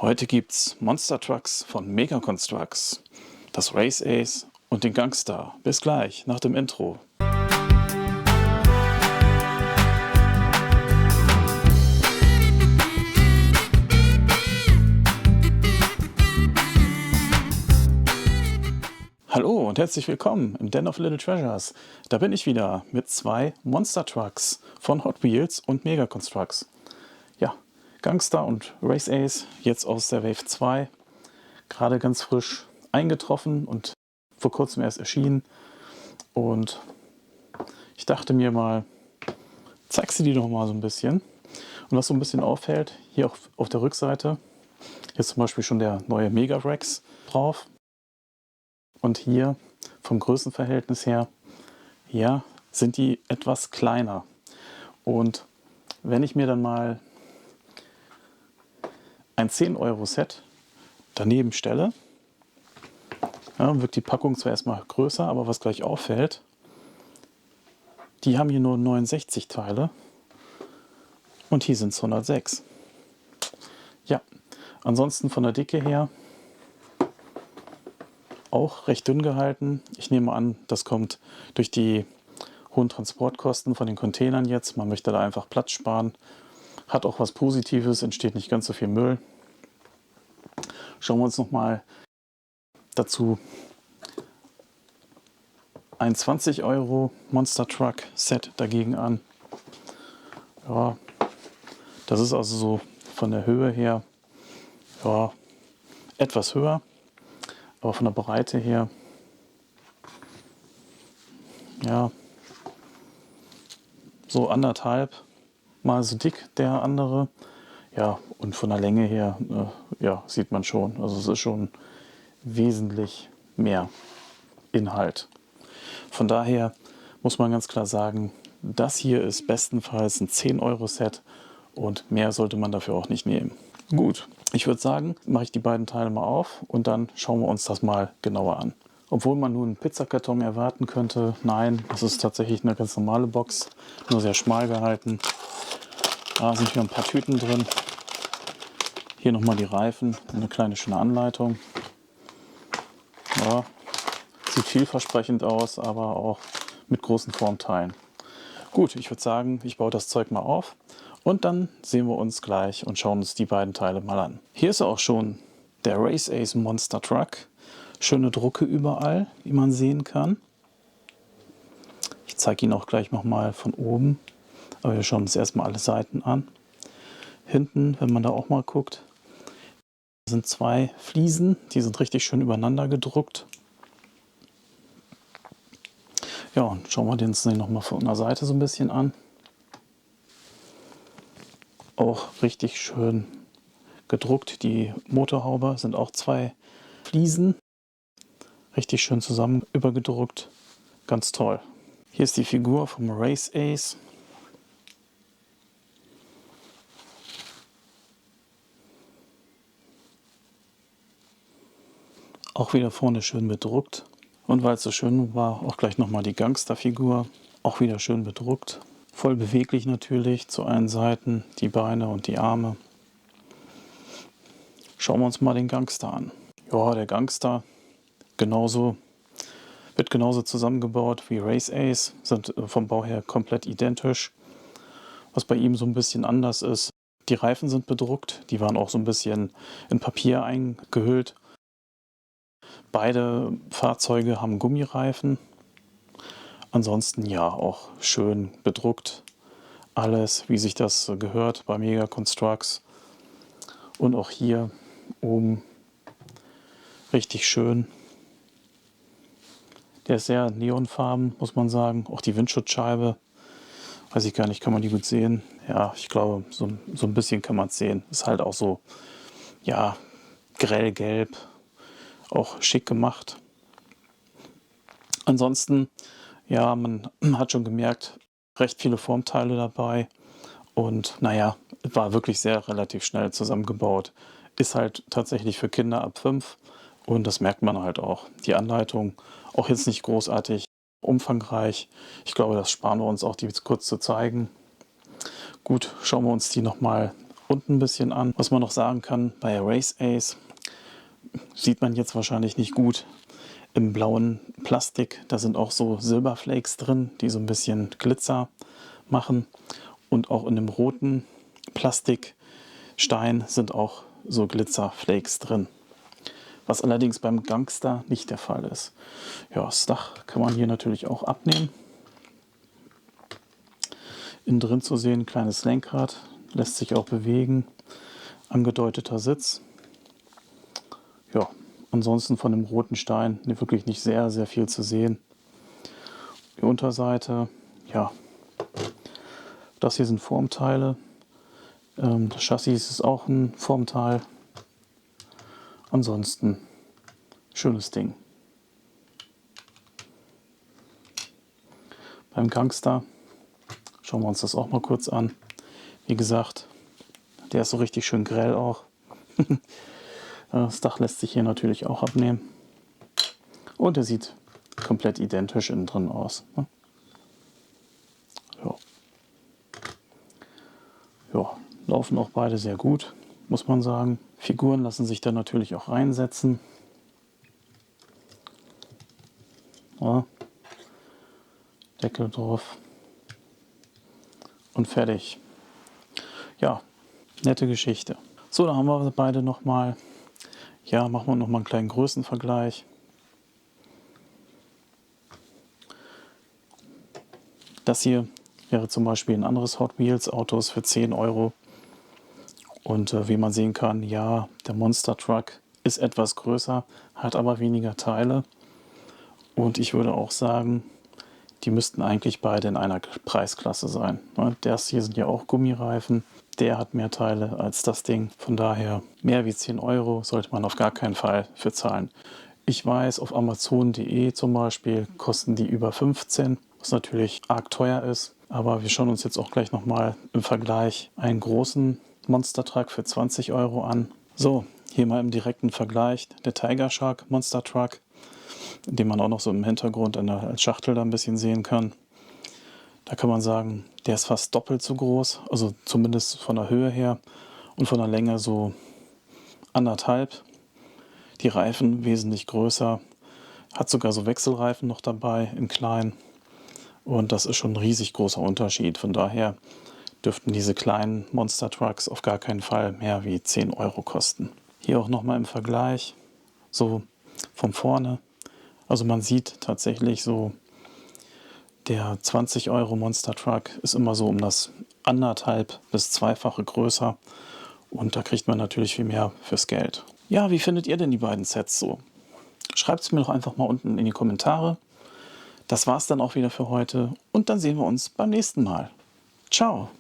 Heute gibt's Monster Trucks von Mega Construx, das Race Ace und den Gangster. Bis gleich nach dem Intro. Hallo und herzlich willkommen im Den of Little Treasures. Da bin ich wieder mit zwei Monster Trucks von Hot Wheels und Mega Construx. Ja, Gangster und Race Ace, jetzt aus der Wave 2, gerade ganz frisch eingetroffen und vor kurzem erst erschienen. Und ich dachte mir mal, zeigst du die doch mal so ein bisschen. Und was so ein bisschen auffällt, hier auf der Rückseite, hier ist zum Beispiel schon der neue Mega Rex drauf. Und hier vom Größenverhältnis her, ja, sind die etwas kleiner. Und wenn ich mir dann mal ein 10-Euro-Set daneben stelle, ja, wirkt die Packung zwar erstmal größer, aber was gleich auffällt, die haben hier nur 69 Teile und hier sind es 106. Ja, ansonsten von der Dicke her auch recht dünn gehalten. Ich nehme an, das kommt durch die hohen Transportkosten von den Containern jetzt. Man möchte da einfach Platz sparen. Hat auch was Positives, entsteht nicht ganz so viel Müll. Schauen wir uns nochmal dazu ein 20 Euro Monster Truck Set dagegen an. Ja, das ist also so von der Höhe her ja, etwas höher. Aber von der Breite her, ja, so 1,5 Mal so dick der andere. Ja, und von der Länge her, ja, sieht man schon. Also es ist schon wesentlich mehr Inhalt. Von daher muss man ganz klar sagen, das hier ist bestenfalls ein 10-Euro-Set und mehr sollte man dafür auch nicht nehmen. Gut, ich würde sagen, mache ich die beiden Teile mal auf und dann schauen wir uns das mal genauer an. Obwohl man nun einen Pizzakarton erwarten könnte, nein, das ist tatsächlich eine ganz normale Box, nur sehr schmal gehalten. Da sind wieder ein paar Tüten drin. Hier nochmal die Reifen, eine kleine schöne Anleitung. Ja, sieht vielversprechend aus, aber auch mit großen Formteilen. Gut, ich würde sagen, ich baue das Zeug mal auf. Und dann sehen wir uns gleich und schauen uns die beiden Teile mal an. Hier ist auch schon der Race Ace Monster Truck. Schöne Drucke überall, wie man sehen kann. Ich zeige ihn auch gleich nochmal von oben. Aber wir schauen uns erstmal alle Seiten an. Hinten, wenn man da auch mal guckt, sind zwei Fliesen. Die sind richtig schön übereinander gedruckt. Ja, und schauen wir den nochmal von der Seite so ein bisschen an. Auch richtig schön gedruckt. Die Motorhaube sind auch zwei Fliesen. Richtig schön zusammen übergedruckt. Ganz toll. Hier ist die Figur vom Race Ace. Auch wieder vorne schön bedruckt. Und weil es so schön war, auch gleich nochmal die Gangsterfigur. Auch wieder schön bedruckt. Voll beweglich natürlich, zu allen Seiten, die Beine und die Arme. Schauen wir uns mal den Gangster an. Ja, der Gangster wird genauso zusammengebaut wie Race Ace, sind vom Bau her komplett identisch. Was bei ihm so ein bisschen anders ist, die Reifen sind bedruckt, die waren auch so ein bisschen in Papier eingehüllt. Beide Fahrzeuge haben Gummireifen. Ansonsten ja, auch schön bedruckt. Alles, wie sich das gehört bei Mega Construx. Und auch hier oben richtig schön. Der ist sehr neonfarben, muss man sagen. Auch die Windschutzscheibe, weiß ich gar nicht, kann man die gut sehen? Ja, ich glaube, so ein bisschen kann man es sehen. Ist halt auch so, ja, grellgelb. Auch schick gemacht. Ansonsten, ja, man hat schon gemerkt, recht viele Formteile dabei und naja, war wirklich sehr relativ schnell zusammengebaut. Ist halt tatsächlich für Kinder ab 5 und das merkt man halt auch. Die Anleitung auch jetzt nicht großartig umfangreich. Ich glaube, das sparen wir uns auch, die kurz zu zeigen. Gut, schauen wir uns die nochmal unten ein bisschen an. Was man noch sagen kann, bei Race Ace sieht man jetzt wahrscheinlich nicht gut. Im blauen Plastik, da sind auch so Silberflakes drin, die so ein bisschen Glitzer machen. Und auch in dem roten Plastikstein sind auch so Glitzerflakes drin. Was allerdings beim Gangster nicht der Fall ist. Ja, das Dach kann man hier natürlich auch abnehmen. Innen drin zu sehen, ein kleines Lenkrad, lässt sich auch bewegen. Angedeuteter Sitz. Ja, ansonsten von dem roten Stein wirklich nicht sehr, sehr viel zu sehen. Die Unterseite, ja, das hier sind Formteile. Das Chassis ist auch ein Formteil. Ansonsten schönes Ding. Beim Gangster schauen wir uns das auch mal kurz an. Wie gesagt, der ist so richtig schön grell auch. Das Dach lässt sich hier natürlich auch abnehmen. Und er sieht komplett identisch innen drin aus. Ja. Ja, laufen auch beide sehr gut, muss man sagen. Figuren lassen sich dann natürlich auch reinsetzen. Ja. Deckel drauf. Und fertig. Ja, nette Geschichte. So, da haben wir beide nochmal. Ja, machen wir nochmal einen kleinen Größenvergleich. Das hier wäre zum Beispiel ein anderes Hot Wheels Autos für 10 Euro. Und wie man sehen kann, ja, der Monster Truck ist etwas größer, hat aber weniger Teile. Und ich würde auch sagen, die müssten eigentlich beide in einer Preisklasse sein. Das hier sind ja auch Gummireifen. Der hat mehr Teile als das Ding. Von daher mehr wie 10 Euro sollte man auf gar keinen Fall für zahlen. Ich weiß, auf Amazon.de zum Beispiel kosten die über 15, was natürlich arg teuer ist. Aber wir schauen uns jetzt auch gleich nochmal im Vergleich einen großen Monster Truck für 20 Euro an. So, hier mal im direkten Vergleich der Tiger Shark Monster Truck, den man auch noch so im Hintergrund als Schachtel da ein bisschen sehen kann. Da kann man sagen, der ist fast doppelt so groß, also zumindest von der Höhe her und von der Länge so 1,5. Die Reifen wesentlich größer, hat sogar so Wechselreifen noch dabei im Kleinen und das ist schon ein riesig großer Unterschied. Von daher dürften diese kleinen Monster Trucks auf gar keinen Fall mehr wie 10 Euro kosten. Hier auch nochmal im Vergleich, so von vorne. Also man sieht tatsächlich so, der 20 Euro Monster Truck ist immer so um das 1,5 bis 2-fache größer. Und da kriegt man natürlich viel mehr fürs Geld. Ja, wie findet ihr denn die beiden Sets so? Schreibt es mir doch einfach mal unten in die Kommentare. Das war's dann auch wieder für heute. Und dann sehen wir uns beim nächsten Mal. Ciao!